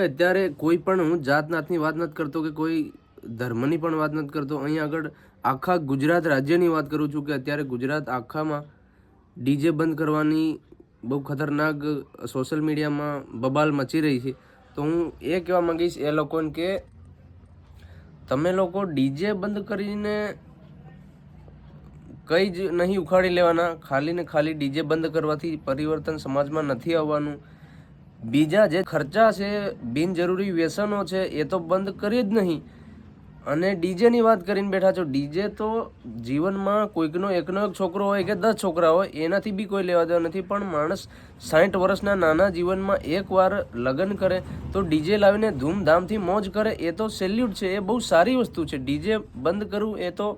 અત્યારે કોઈ પણ હું જાત નાતની વાત નથી કરતો કે કોઈ ધર્મની પણ વાત નથી કરતો. અહીં આગળ આખા ગુજરાત રાજ્યની વાત કરું છું કે અત્યારે ગુજરાત આખામાં ડીજે બંધ કરવાની બહુ ખતરનાક સોશિયલ મીડિયામાં બબાલ મચી રહી છે. તો હું એ કહેવા માંગીશ એ લોકોને કે તમે લોકો ડીજે બંધ કરીને કંઈ જ નહીં ઉખાડી લેવાના. ખાલી ને ખાલી ડીજે બંધ કરવાથી પરિવર્તન સમાજમાં નથી આવવાનું. બીજા જે ખર્ચા છે, બિનજરૂરી વ્યસનો છે, એ તો બંધ કરી જ નહીં. અને ડીજેની વાત કરીને બેઠા છો. ડીજે તો જીવનમાં કોઈકનો એકનો એક છોકરો હોય કે 10 છોકરા હોય એનાથી બી કોઈ લેવા દેવા નથી. પણ માણસ 60 વર્ષના નાના જીવનમાં એકવાર લગ્ન કરે તો ડીજે લાવીને ધૂમધામથી મોજ કરે, એ તો સેલ્યુટ છે. એ બહુ સારી વસ્તુ છે. ડીજે બંધ કરવું એ તો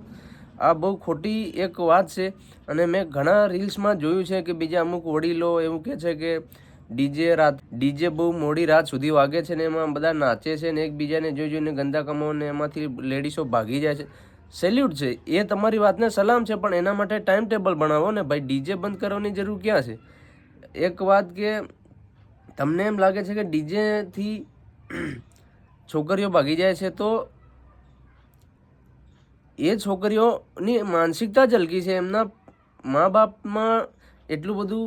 આ બહુ ખોટી એક વાત છે. અને મેં ઘણા રીલ્સમાં જોયું છે કે બીજા અમુક વડીલો એવું કહે છે કે ડીજે બહુ મોડી રાત સુધી વાગે છે ને એમાં બધા નાચે છે ને એકબીજાને જોઈને ગંદા કમાઓ ને એમાંથી લેડીસો ભાગી જાય છે. સેલ્યુટ છે, એ તમારી વાતને સલામ છે, પણ એના માટે ટાઈમ ટેબલ બનાવો ને ભાઈ. ડીજે બંધ કરવાની જરૂર ક્યાં છે? એક વાત કે તમને એમ લાગે છે કે ડીજેથી છોકરીઓ ભાગી જાય છે, તો એ છોકરીઓની માનસિકતા જ હલકી છે. એમના મા બાપમાં એટલું બધું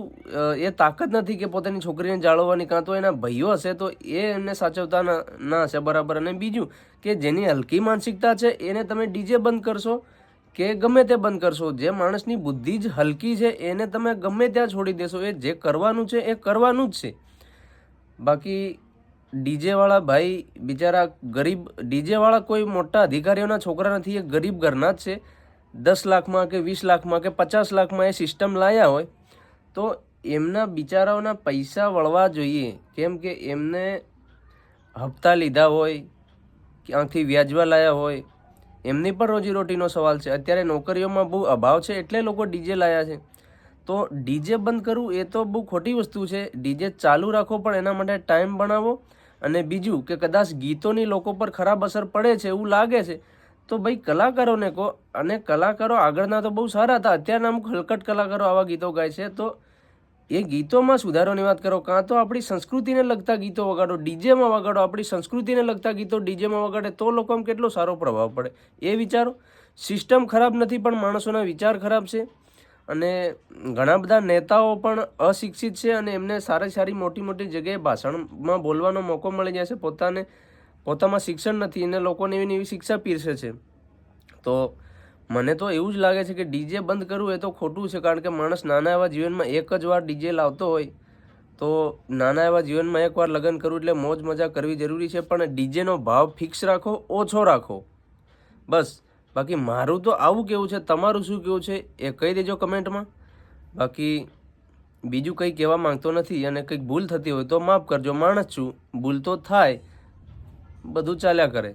એ તાકાત નથી કે પોતાની છોકરીને જાળવવાની. કાં તો એના ભાઈઓ હશે તો એ એમને સાચવતા ના હશે બરાબર. અને બીજું કે જેની હલકી માનસિકતા છે એને તમે ડીજે બંધ કરશો કે ગમે તે બંધ કરશો, જે માણસની બુદ્ધિ જ હલકી છે એને તમે ગમે ત્યાં છોડી દેશો. એ જે કરવાનું છે એ કરવાનું જ છે. બાકી ડીજેવાળા ભાઈ બિચારા ગરીબ, ડીજેવાળા કોઈ મોટા અધિકારીઓના છોકરા નથી, એ ગરીબ ઘરના જ છે. 10 લાખમાં કે 20 લાખમાં કે 50 લાખમાં એ સિસ્ટમ લાયા હોય તો એમના બિચારાઓના પૈસા વળવા જોઈએ. કેમ કે એમને હપ્તા લીધા હોય, ક્યાંથી વ્યાજવા લાયા હોય, એમની પણ રોજીરોટીનો સવાલ છે. અત્યારે નોકરીઓમાં બહુ અભાવ છે એટલે લોકો ડીજે લાયા છે. તો ડીજે બંધ કરવું એ તો બહુ ખોટી વસ્તુ છે. ડીજે ચાલુ રાખો પણ એના માટે ટાઈમ બનાવો. અને બીજું કે કદાચ ગીતોની લોકો પર ખરાબ અસર પડે છે એવું લાગે છે તો ભાઈ કલાકારોને કહો. અને કલાકારો આગળના તો બહુ સારા હતા, અત્યારના અમુક હલકટ કલાકારો આવા ગીતો ગાય છે તો એ ગીતોમાં સુધારોની વાત કરો. કાં તો આપણી સંસ્કૃતિને લગતા ગીતો વગાડો, ડીજેમાં વગાડો. આપણી સંસ્કૃતિને લગતા ગીતો ડીજેમાં વગાડે તો લોકોમાં કેટલો સારો પ્રભાવ પડે એ વિચારો. સિસ્ટમ ખરાબ નથી પણ માણસોના વિચાર ખરાબ છે. અને ઘણા બધા નેતાઓ પણ અશિક્ષિત છે અને એમને સારી મોટી જગ્યાએ ભાષણમાં બોલવાનો મોકો મળી જાય છે. પોતામાં શિક્ષણ નથી અને લોકોને એવી શિક્ષા પીરસે છે. તો મને તો એવું જ લાગે છે કે ડીજે બંધ કરવું એ તો ખોટું છે. કારણ કે માણસ નાના એવા જીવનમાં એક જ વાર ડીજે લાવતો હોય તો નાના એવા જીવનમાં એકવાર લગ્ન કરવું એટલે મોજ મજા કરવી જરૂરી છે. પણ ડીજેનો ભાવ ફિક્સ રાખો, ઓછો રાખો બસ. બાકી મારું તો આવું કેવું છે. તમારું શું કેવું છે એ કહી દેજો કમેન્ટમાં. બાકી બીજું કંઈ કહેવા માંગતો નથી. અને કંઈક ભૂલ થતી હોય તો માફ કરજો, માણસ છું, ભૂલ તો થાય, બધું ચાલ્યા કરે.